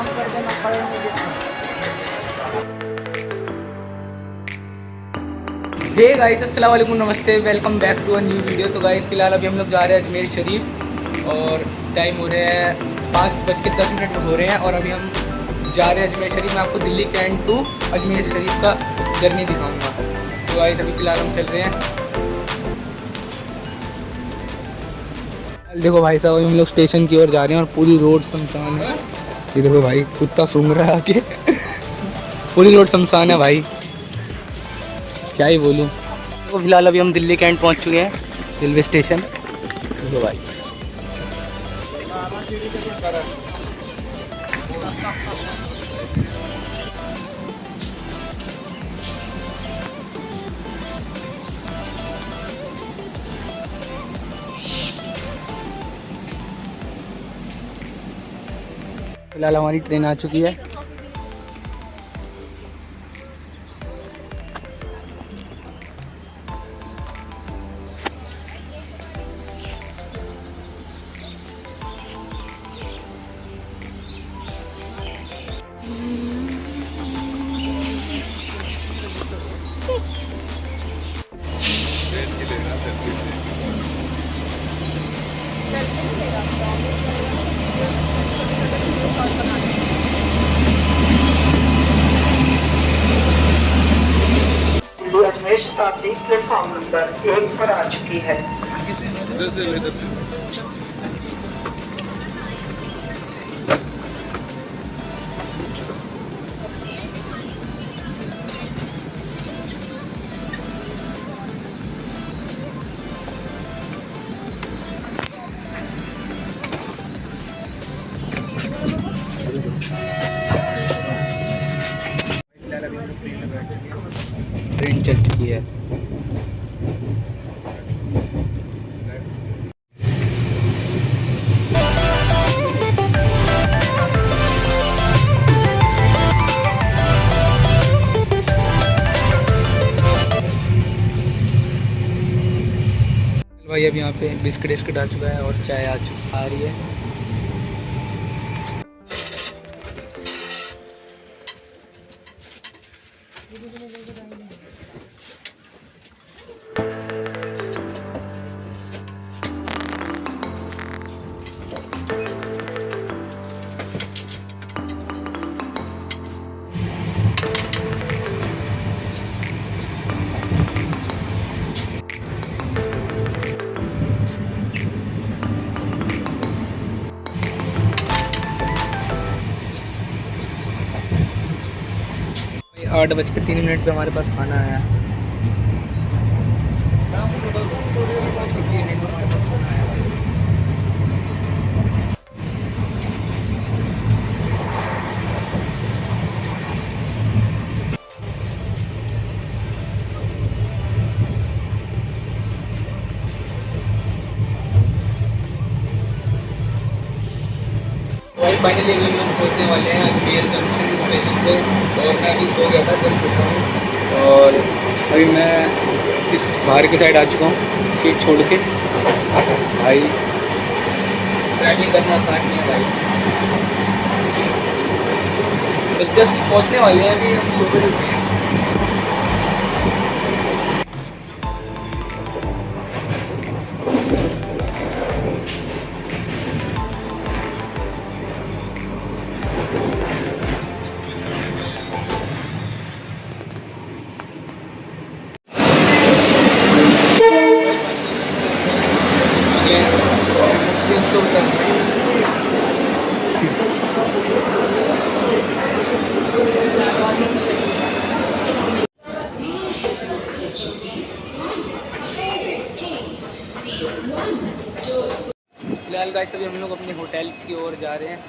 Hey guys, अस्सलाम वालेकुम, नमस्ते, welcome back to a new video. तो गाइस फिलहाल अभी हम लोग जा रहे हैं अजमेर शरीफ और टाइम हो रहे हैं 5:10 हो रहे हैं और अभी हम जा रहे हैं अजमेर शरीफ। मैं आपको दिल्ली कैंट टू अजमेर शरीफ का जर्नी दिखाऊंगा। तो गाइस अभी फिलहाल हम चल रहे हैं। देखो भाई साहब, अभी हम लोग स्टेशन की ओर जा रहे हैं और पूरी रोड सुनसान है। ये देखो भाई, कुत्ता सूंघ रहा है आके। पूरी रोड सुनसान है भाई, क्या ही बोलूँ। तो फिलहाल अभी हम दिल्ली कैंट पहुंच चुके हैं, रेलवे स्टेशन। देखो भाई, फिलहाल हमारी ट्रेन आ चुकी है। अजमेर शताब्दी प्लेटफॉर्म नंबर 1 पर आ चुकी है। फिलहाल अभी हम लोग ट्रेन में बैठ चुके हैं, ट्रेन चल चुकी है। भाई अभी यहाँ पे बिस्किट विस्किट आ चुका है और चाय आ रही है। भाई 8:03 पे हमारे पास खाना आया। 8:03 पे हमारे पास खाना आया भाई। भाई फाइनली अभी हम पहुँचने वाले हैं अजमेर जंक्शन स्टेशन पे और मैं अभी सो गया था, जब उठा हूँ और अभी मैं इस बाहर की साइड आ चुका हूँ सीट छोड़ के। भाई ड्राइविंग करना आसान नहीं है भाई। बस जस्ट पहुँचने वाले हैं, अभी हम सो गए हैं। फिलहाल गाइस अभी हम लोग अपने होटल की ओर जा रहे हैं।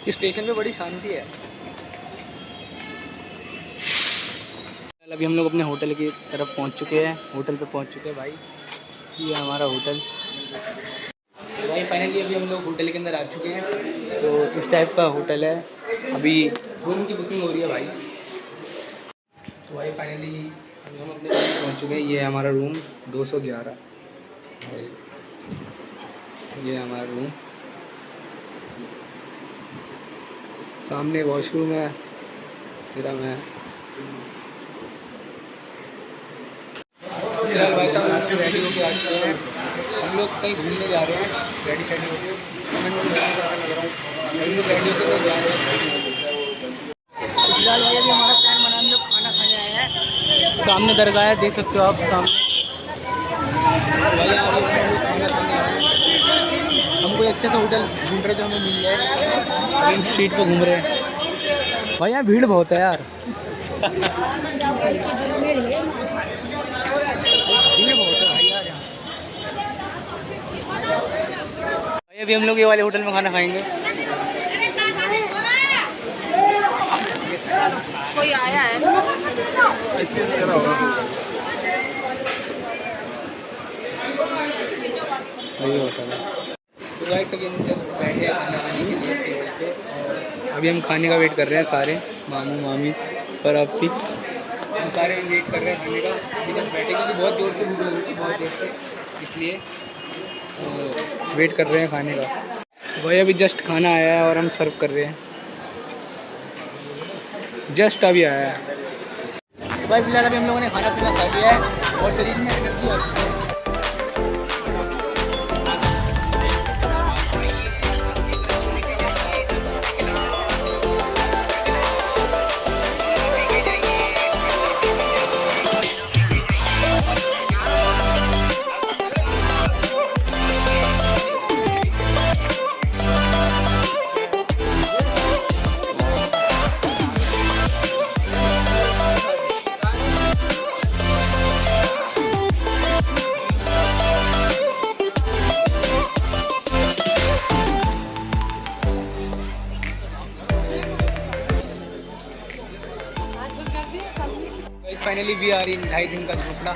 इस स्टेशन पे बड़ी शांति है। अभी हम लोग अपने होटल की तरफ पहुंच चुके हैं, होटल पे पहुंच चुके हैं भाई। ये है हमारा होटल। तो भाई फाइनली अभी हम लोग होटल के अंदर आ चुके हैं। तो इस टाइप का होटल है। अभी रूम की बुकिंग हो रही है भाई। तो भाई फाइनली हम अपने रूम पहुँच चुके हैं। ये है हमारा रूम 211। ये है हमारा रूम। सामने वॉशरूम है, मेरा मैं फिलहाल भाई साहब हम लोग रेडी होके आ चुके हैं। हम लोग कहीं घूमने जा रहे हैं, रेडी होके। मैं लग रहा हूँ हम लोग रेडी होके जा रहे हैं। फिलहाल भाई अभी हमारा प्लान बना, हम लोग खाना खाने आए हैं। सामने दरगाह है, देख सकते हो आप सामने। भाई हम लोग खाना खाने आए हैं। हम कोई अच्छा सा होटल ढूंढ रहे जो हमें मिल जाए। अभी हम स्ट्रीट पे घूम रहे हैं। भाई यहाँ भीड़ बहुत है यार। भीड़ बहुत है भाई यार यहाँ। भाई अभी हम लोग ये वाले होटल में खाना खाएंगे। कोई आया है वही होटल है। तो गाइस अभी हम जस्ट बैठे हैं खाना खाने के लिए टेबल पे। और अभी हम खाने का वेट कर रहे हैं सारे, मामू मामी और आप भी। हम सारे वेट कर रहे हैं खाने का। अभी जस्ट बैठे क्योंकि बहुत जोर से भूख लगी थी, बहुत देर से, इसलिए वेट कर रहे हैं खाने का। तो भाई अभी जस्ट खाना आया है और हम सर्व कर रहे हैं। जस्ट अभी आया है। भाई फिलहाल अभी हम लोगों ने खाना पीना खा लिया है और शरीर में एनर्जी आ चुकी है। फाइनली वी आर इन 2.5 दिन का झोपड़ा।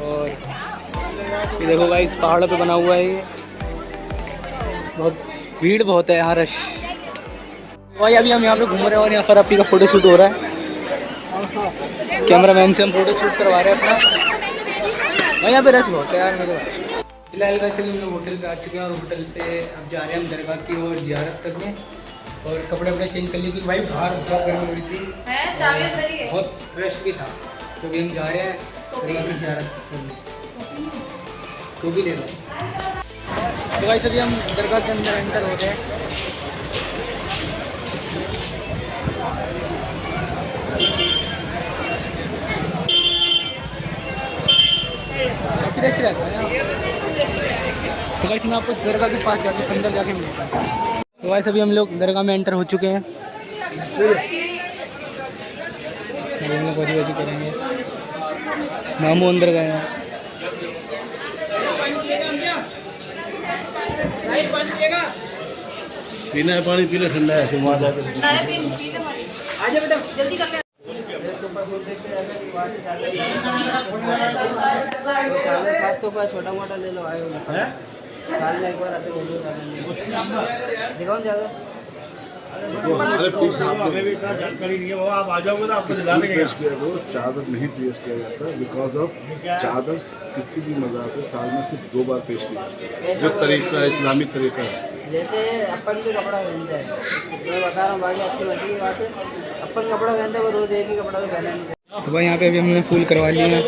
और ये देखो भाई इस पहाड़ों पे बना हुआ है ये। बहुत भीड़ बहुत है यहाँ, रश। भाई अभी हम यहाँ पे घूम रहे हैं और यहाँ पर आपी का फोटो शूट हो रहा है। कैमरामैन से हम फोटो शूट करवा रहे हैं अपना। भाई यहाँ पे रश बहुत है यार मेरे भाई। फिलहाल का चलिए हम लोग होटल पे आ चुके हैं और होटल से अब जा रहे हैं हम दरगाह की ओर ज़ियारत करने। और कपड़े वपड़े चेंज कर लिए क्योंकि भाई बाहर बहुत गर्मी हो रही थी, बहुत रश भी था। तो अभी हम जा रहे हैं दरगाह की ज़ियारत करने। तो भी ले लो। तो भाई सभी हम दरगाह के अंदर एंटर हो गए। फ्रेश रहता है। तो भाई मैं आपको दरगाह के पास जाके अंदर जाके मिलता हूँ। तो भाई सभी हम लोग दरगाह में एंटर हो चुके हैं। हम लोग वजी वजी करेंगे। मामू अंदर गए हैं। पीना है पानी, पीना ठंडा है, फिर वहाँ जाकर आजा बेटा जल्दी कर ले। छोटा मोटा ले लो, आए साल में एक बार आते दिखाओ ज़्यादा। अरे पीछे हमें भी इतना जानकारी नहीं है बाबा, आप आ जाओगे ना आपको दिला देंगे। वो चादर नहीं पेश किया जाता बिकॉज ऑफ चादर किसी भी मज़ार पे साल में सिर्फ 2 बार पेश की जाती है। जो तरीका है, इस्लामिक तरीका है। जैसे अपन भी कपड़ा पहनते हैं, मैं बता रहा हूँ, बाकी आपकी मर्जी की बात है। अपन कपड़ा पहनते हैं वो रोज़ एक ही कपड़ा तो पहना नहीं। तो भाई यहाँ पे अभी हमने फूल करवा लिए हैं।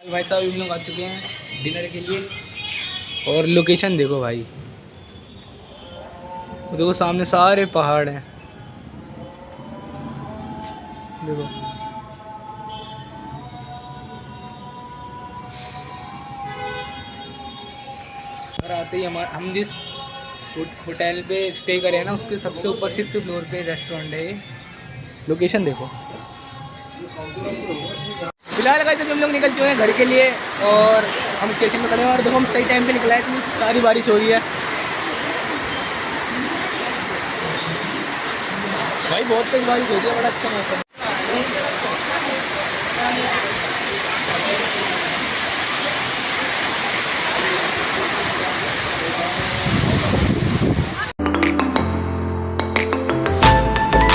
भाई साहब हम लोग आ चुके हैं डिनर के लिए। और लोकेशन देखो भाई, वो देखो सामने सारे पहाड़ हैं, देखो। और आते ही हम जिस होटल पे स्टे करें हैं ना, उसके सबसे ऊपर 6th फ्लोर पे रेस्टोरेंट है ये। लोकेशन देखो। फिलहाल गाइस अभी हम लोग निकल चुके हैं घर के लिए और हम स्टेशन पे खड़े हैं और देखो हम सही टाइम पे निकला है, इतनी सारी बारिश हो रही है भाई, बहुत तेज बारिश हो रही है, बड़ा अच्छा मौसम है।